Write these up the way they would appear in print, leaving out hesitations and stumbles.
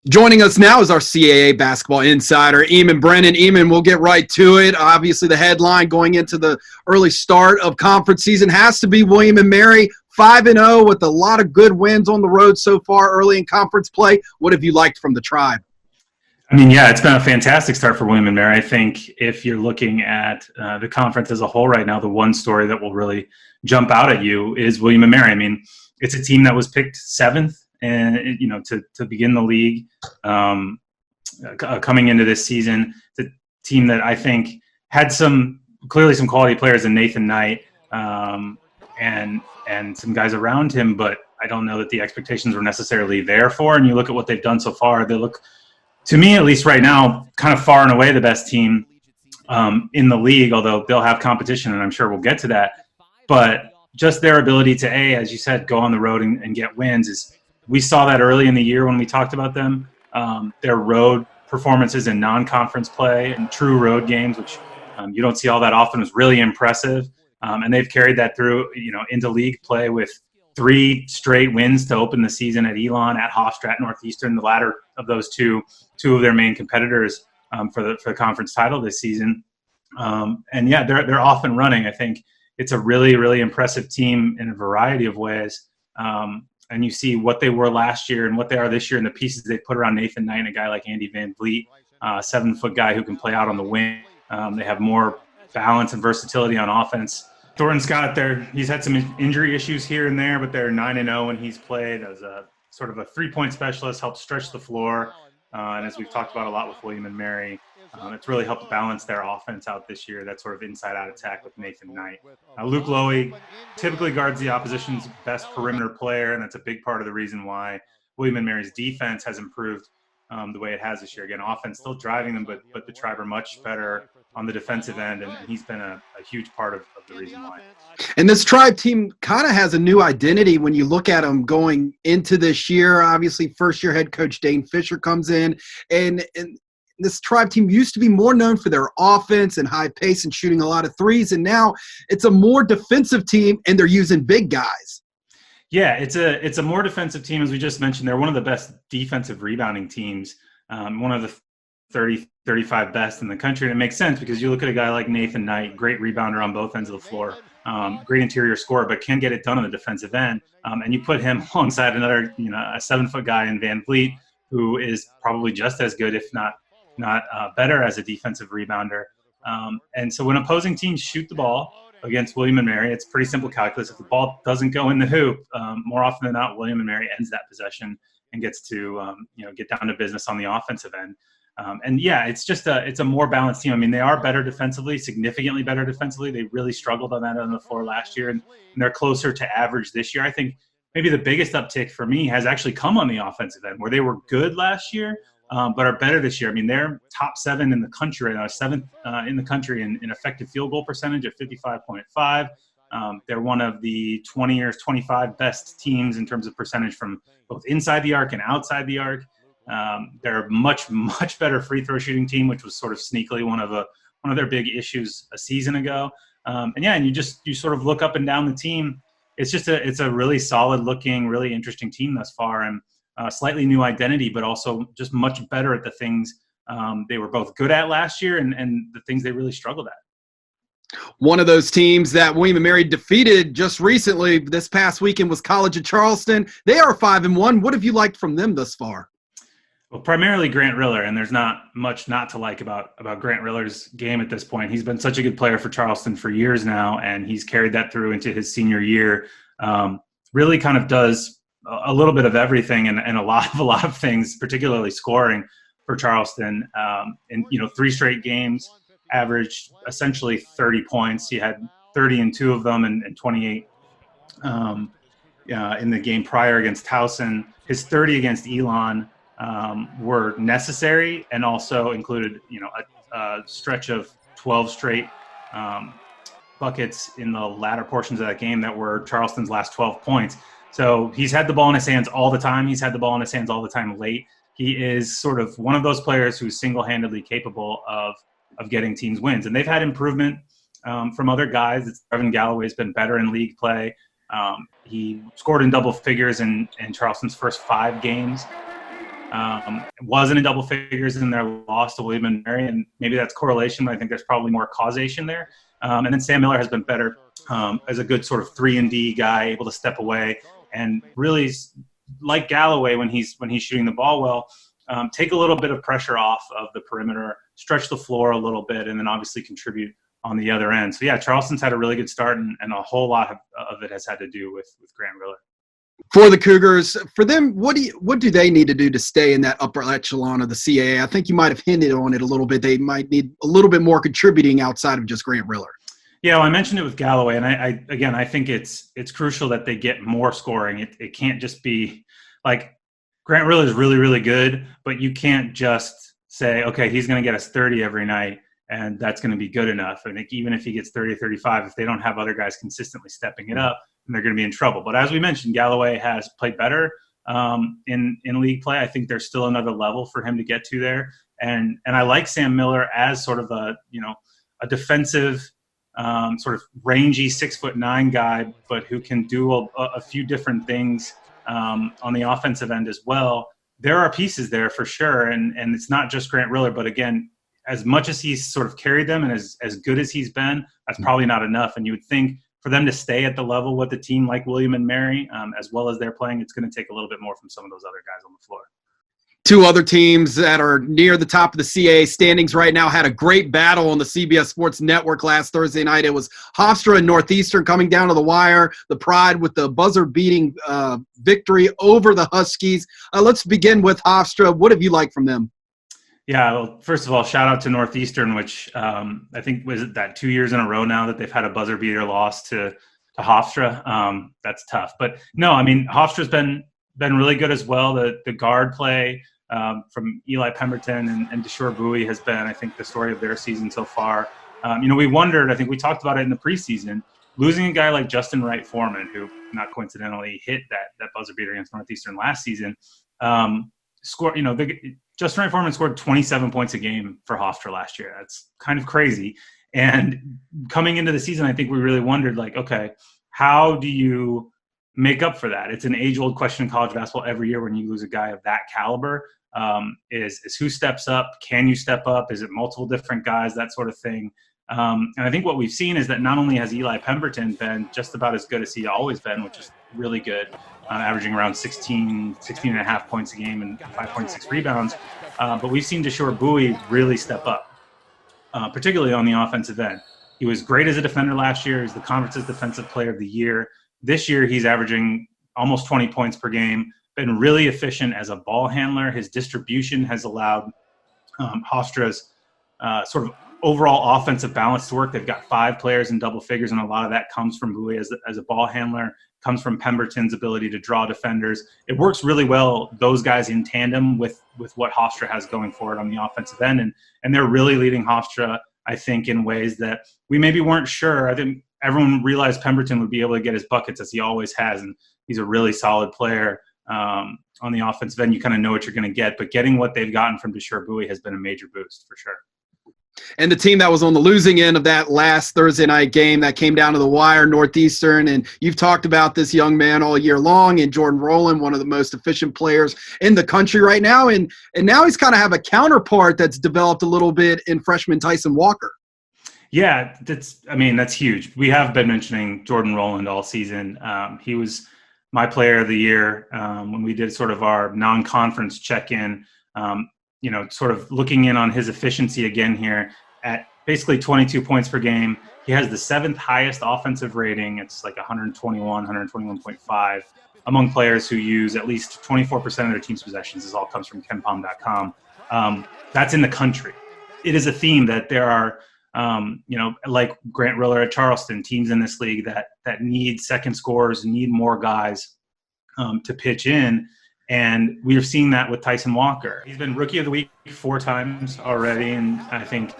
Joining us now is our CAA basketball insider, Eamonn Brennan. Eamonn, we'll get right to it. Obviously, the headline going into the early start of conference season has to be William & Mary, 5-0 with a lot of good wins on the road so far early in conference play. What have you liked from the Tribe? I mean, yeah, it's been a fantastic start for William & Mary. I think if you're looking at the conference as a whole right now, the one story that will really jump out at you is William & Mary. I mean, it's a team that was picked 7th. And to begin the league, coming into this season, the team that I think had clearly some quality players in Nathan Knight and some guys around him, but I don't know that the expectations were necessarily there for. And you look at what they've done so far; they look, to me at least right now, kind of far and away the best team in the league. Although they'll have competition, and I'm sure we'll get to that. But just their ability to, as you said, go on the road and get wins is. We saw that early in the year when we talked about them. Their road performances in non-conference play and true road games, which you don't see all that often, was really impressive. And they've carried that through, into league play with 3 straight wins to open the season at Elon, at Hofstra, at Northeastern. The latter of those two of their main competitors for the conference title this season. And yeah, they're off and running. I think it's a really, really impressive team in a variety of ways. And you see what they were last year and what they are this year and the pieces they put around Nathan Knight and a guy like Andy Van Vliet, 7-foot guy who can play out on the wing. They have more balance and versatility on offense. Thornton Scott, he's had some injury issues here and there, but they're 9-0 when he's played as a sort of a 3-point specialist, helped stretch the floor. And as we've talked about a lot with William & Mary, it's really helped balance their offense out this year, that sort of inside-out attack with Nathan Knight. Luke Lowy typically guards the opposition's best perimeter player, and that's a big part of the reason why William & Mary's defense has improved the way it has this year. Again, offense still driving them, but the Tribe are much better on the defensive end, and he's been a huge part of the reason why. And this Tribe team kind of has a new identity when you look at them going into this year. Obviously, first-year head coach Dane Fisher comes in, and this Tribe team used to be more known for their offense and high pace and shooting a lot of threes, and now it's a more defensive team, and they're using big guys. Yeah, it's a more defensive team, as we just mentioned. They're one of the best defensive rebounding teams, one of the 30, 35 best in the country. And it makes sense because you look at a guy like Nathan Knight, great rebounder on both ends of the floor, great interior scorer, but can get it done on the defensive end. And you put him alongside another, a 7-foot guy in Van Vliet, who is probably just as good, if not better as a defensive rebounder. And so when opposing teams shoot the ball against William & Mary, it's pretty simple calculus. If the ball doesn't go in the hoop, more often than not, William & Mary ends that possession and gets to get down to business on the offensive end. And yeah, it's a more balanced team. I mean, they are better defensively, significantly better defensively. They really struggled on that on the floor last year, and they're closer to average this year. I think maybe the biggest uptick for me has actually come on the offensive end, where they were good last year, but are better this year. I mean, they're top 7 in the country right now, 7th in the country in effective field goal percentage at 55.5. They're one of the 20 or 25 best teams in terms of percentage from both inside the arc and outside the arc. They're a much, much better free throw shooting team, which was sort of sneakily one of their big issues a season ago. And you sort of look up and down the team. It's a really solid looking, really interesting team thus far, and slightly new identity, but also just much better at the things they were both good at last year and the things they really struggled at. One of those teams that William & Mary defeated just recently this past weekend was College of Charleston. They are 5-1. What have you liked from them thus far? Well, primarily Grant Riller, and there's not much not to like about Grant Riller's game at this point. He's been such a good player for Charleston for years now, and he's carried that through into his senior year. Really kind of does a little bit of everything and a lot of things, particularly scoring for Charleston. In 3 straight games, averaged essentially 30 points. He had 30 in 2 of them and 28 in the game prior against Towson. His 30 against Elon were necessary and also included, a stretch of 12 straight buckets in the latter portions of that game that were Charleston's last 12 points. So he's had the ball in his hands all the time. He's had the ball in his hands all the time late. He is sort of one of those players who's single-handedly capable of getting teams wins. And they've had improvement from other guys. Evan Galloway's been better in league play. He scored in double figures in Charleston's first 5 games. Wasn't in double figures in their loss to William & Mary, and maybe that's correlation, but I think there's probably more causation there. And then Sam Miller has been better as a good sort of 3-and-D guy, able to step away and really, like Galloway when he's shooting the ball well, take a little bit of pressure off of the perimeter, stretch the floor a little bit, and then obviously contribute on the other end. So yeah, Charleston's had a really good start, and a whole lot of it has had to do with Grant Riller. For the Cougars, for them, what do they need to do to stay in that upper echelon of the CAA? I think you might have hinted on it a little bit. They might need a little bit more contributing outside of just Grant Riller. Yeah, well, I mentioned it with Galloway, and I think it's crucial that they get more scoring. It can't just be like Grant Riller is really, really good, but you can't just say, okay, he's going to get us 30 every night, and that's going to be good enough. I think even if he gets 30, 35, if they don't have other guys consistently stepping it up, they're going to be in trouble. But as we mentioned, Galloway has played better in league play. I think there's still another level for him to get to there. And I like Sam Miller as sort of a defensive, sort of rangy 6'9" guy, but who can do a few different things on the offensive end as well. There are pieces there for sure. And it's not just Grant Riller, but again, as much as he's sort of carried them and as good as he's been, that's probably not enough. And you would think for them to stay at the level with a team like William & Mary, as well as they're playing, it's going to take a little bit more from some of those other guys on the floor. 2 other teams that are near the top of the CAA standings right now had a great battle on the CBS Sports Network last Thursday night. It was Hofstra and Northeastern coming down to the wire. The Pride with the buzzer-beating victory over the Huskies. Let's begin with Hofstra. What have you liked from them? Yeah, well, first of all, shout out to Northeastern, which I think was that 2 years in a row now that they've had a buzzer beater loss to Hofstra. That's tough, but no, I mean Hofstra's been really good as well. The guard play from Eli Pemberton and Deshore Bowie has been, I think, the story of their season so far. We wondered, I think we talked about it in the preseason, losing a guy like Justin Wright Foreman, who not coincidentally hit that buzzer beater against Northeastern last season. Justin Wright Foreman scored 27 points a game for Hofstra last year. That's kind of crazy. And coming into the season, I think we really wondered, like, okay, how do you make up for that? It's an age-old question in college basketball every year when you lose a guy of that caliber. Is who steps up? Can you step up? Is it multiple different guys? That sort of thing. And I think what we've seen is that not only has Eli Pemberton been just about as good as he always been, which is really good, averaging around 16 and a half points a game and 5.6 rebounds, but we've seen Deshore Bowie really step up, particularly on the offensive end. He was great as a defender last year. He's the conference's defensive player of the year. This year, he's averaging almost 20 points per game, been really efficient as a ball handler. His distribution has allowed Hofstra's sort of overall offensive balance to work. They've got 5 players in double figures, and a lot of that comes from Bowie as a ball handler, comes from Pemberton's ability to draw defenders. It works really well, those guys in tandem with what Hofstra has going for it on the offensive end. And they're really leading Hofstra, I think, in ways that we maybe weren't sure. I think everyone realized Pemberton would be able to get his buckets as he always has, and he's a really solid player on the offensive end. You kind of know what you're going to get, but getting what they've gotten from Deshore Bowie has been a major boost for sure. And the team that was on the losing end of that last Thursday night game that came down to the wire, Northeastern, and you've talked about this young man all year long, and Jordan Rowland, one of the most efficient players in the country right now, and now he's kind of have a counterpart that's developed a little bit in freshman Tyson Walker. Yeah, that's huge. We have been mentioning Jordan Rowland all season. He was my player of the year when we did sort of our non-conference check-in, sort of looking in on his efficiency again here at basically 22 points per game. He has the 7th highest offensive rating. It's like 121.5 among players who use at least 24% of their team's possessions. This all comes from KenPom.com. That's in the country. It is a theme that there are, like Grant Riller at Charleston, teams in this league that need second scorers, need more guys to pitch in. And we are seeing that with Tyson Walker. He's been Rookie of the Week 4 times already, and I think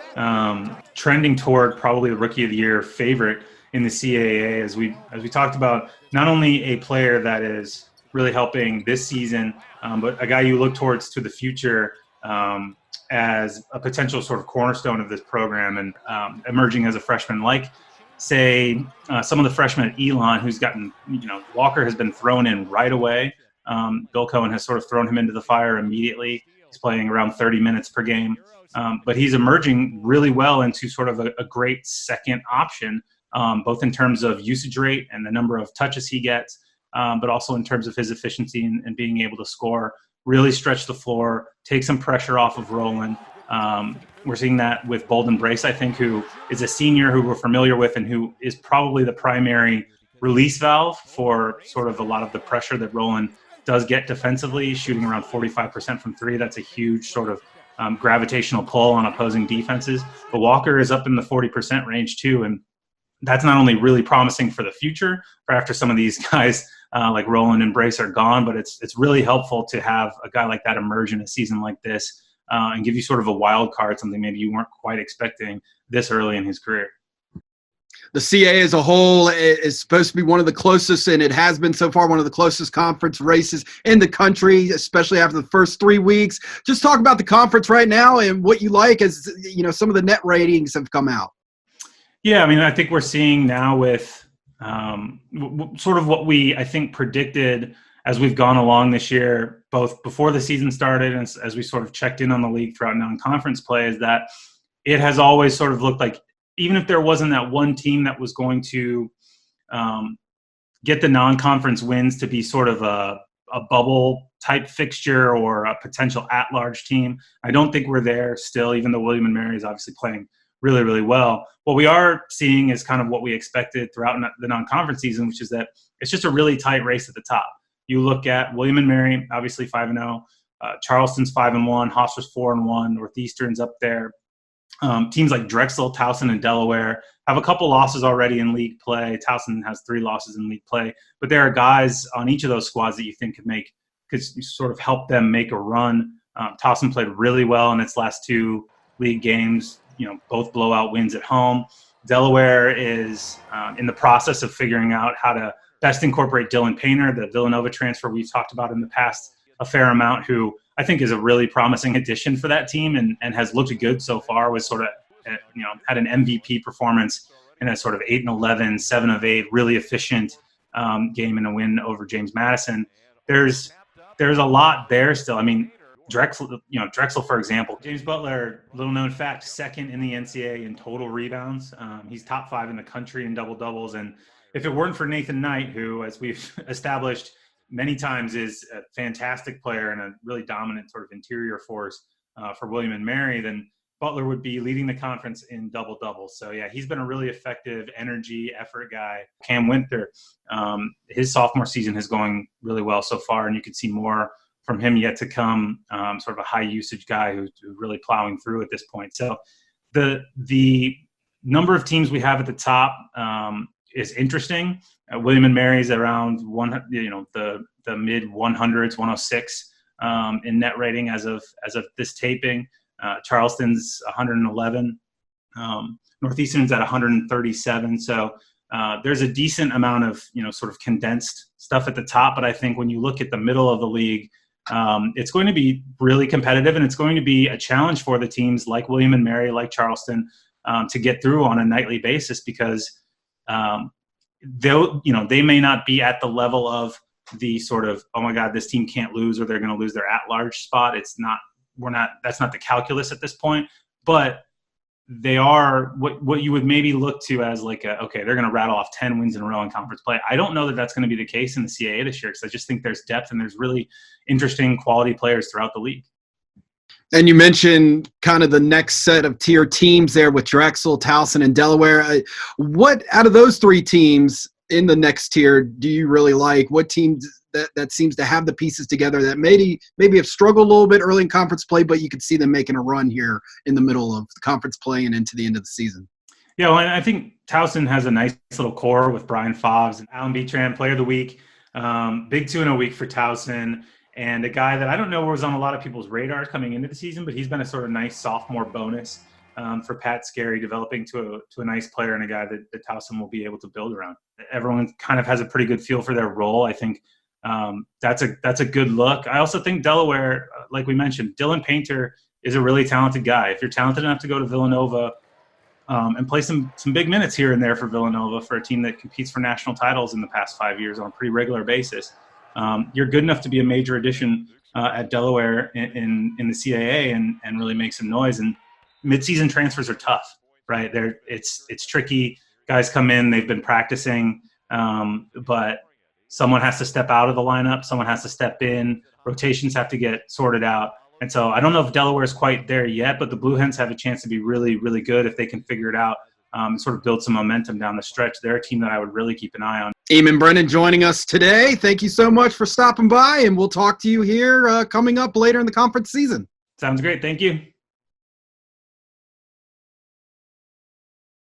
trending toward probably the Rookie of the Year favorite in the CAA, as we talked about. Not only a player that is really helping this season, but a guy you look towards to the future as a potential sort of cornerstone of this program, and emerging as a freshman like say, some of the freshmen at Elon, who's gotten, Walker has been thrown in right away. Bill Cohen has sort of thrown him into the fire immediately. He's playing around 30 minutes per game. But he's emerging really well into sort of a great second option, both in terms of usage rate and the number of touches he gets, but also in terms of his efficiency and being able to score, really stretch the floor, take some pressure off of Roland. We're seeing that with Bolden Brace, I think, who is a senior who we're familiar with and who is probably the primary release valve for sort of a lot of the pressure that Roland does get defensively, shooting around 45% from three. That's a huge sort of gravitational pull on opposing defenses. But Walker is up in the 40% range too, and that's not only really promising for the future, for after some of these guys like Roland and Brace are gone, but it's really helpful to have a guy like that emerge in a season like this and give you sort of a wild card, something maybe you weren't quite expecting this early in his career. The CAA as a whole is supposed to be one of the closest, and it has been so far, one of the closest conference races in the country, especially after the first 3 weeks. Just talk about the conference right now and what you like as, some of the net ratings have come out. Yeah, I mean, I think we're seeing now with sort of what we, I think, predicted as we've gone along this year, both before the season started and as we sort of checked in on the league throughout non-conference play, is that it has always sort of looked like, even if there wasn't that one team that was going to get the non-conference wins to be sort of a bubble type fixture or a potential at-large team, I don't think we're there still, even though William & Mary is obviously playing really, really well. What we are seeing is kind of what we expected throughout the non-conference season, which is that it's just a really tight race at the top. You look at William & Mary, obviously 5-0, Charleston's 5-1, Hofstra's 4-1, Northeastern's up there. Teams like Drexel, Towson, and Delaware have a couple losses already in league play. Towson has 3 losses in league play, but there are guys on each of those squads that you think could sort of help them make a run. Towson played really well in its last 2 league games, both blowout wins at home. Delaware is in the process of figuring out how to best incorporate Dylan Painter, the Villanova transfer we've talked about in the past a fair amount, who I think is a really promising addition for that team and has looked good so far, was sort of, had an MVP performance in a sort of 8-11, 7 of 8, really efficient game in a win over James Madison. There's a lot there still. I mean, Drexel, for example, James Butler, little known fact, 2nd in the NCAA in total rebounds. He's top 5 in the country in double doubles. And if it weren't for Nathan Knight, who, as we've established many times, is a fantastic player and a really dominant sort of interior force for William & Mary, then Butler would be leading the conference in double doubles. So yeah, he's been a really effective energy effort guy. Cam Winther, his sophomore season is going really well so far, and you could see more from him yet to come. Sort of a high usage guy who's really plowing through at this point. So the number of teams we have at the top is interesting. William & Mary's around the mid 100s, 106 in net rating as of this taping. Charleston's 111. Northeastern's at 137. So there's a decent amount of sort of condensed stuff at the top. But I think when you look at the middle of the league, it's going to be really competitive, and it's going to be a challenge for the teams like William & Mary, like Charleston, to get through on a nightly basis, because they may not be at the level of the sort of, oh my God, this team can't lose or they're going to lose their at-large spot. That's not the calculus at this point, but they are what you would maybe look to as like okay, they're going to rattle off 10 wins in a row in conference play. I don't know that that's going to be the case in the CAA this year, because I just think there's depth and there's really interesting quality players throughout the league. And you mentioned kind of the next set of tier teams there with Drexel, Towson, and Delaware. What out of those 3 teams in the next tier do you really like? What teams that seems to have the pieces together that maybe have struggled a little bit early in conference play, but you could see them making a run here in the middle of the conference play and into the end of the season? Yeah, well, I think Towson has a nice little core with Brian Fobbs and Alan Beatran, Player of the Week. Big 2-0 week for Towson. And a guy that I don't know was on a lot of people's radars coming into the season, but he's been a sort of nice sophomore bonus for Pat Scarry, developing to a nice player and a guy that Towson will be able to build around. Everyone kind of has a pretty good feel for their role. I think that's a good look. I also think Delaware, like we mentioned, Dylan Painter is a really talented guy. If you're talented enough to go to Villanova, and play some big minutes here and there for Villanova, for a team that competes for national titles in the past 5 years on a pretty regular basis. You're good enough to be a major addition at Delaware in the CAA and really make some noise. And midseason transfers are tough, right? It's tricky. Guys come in, they've been practicing, but someone has to step out of the lineup. Someone has to step in. Rotations have to get sorted out. And so I don't know if Delaware is quite there yet, but the Blue Hens have a chance to be really, really good if they can figure it out and sort of build some momentum down the stretch. They're a team that I would really keep an eye on. Eamonn Brennan joining us today. Thank you so much for stopping by, and we'll talk to you here coming up later in the conference season. Sounds great. Thank you.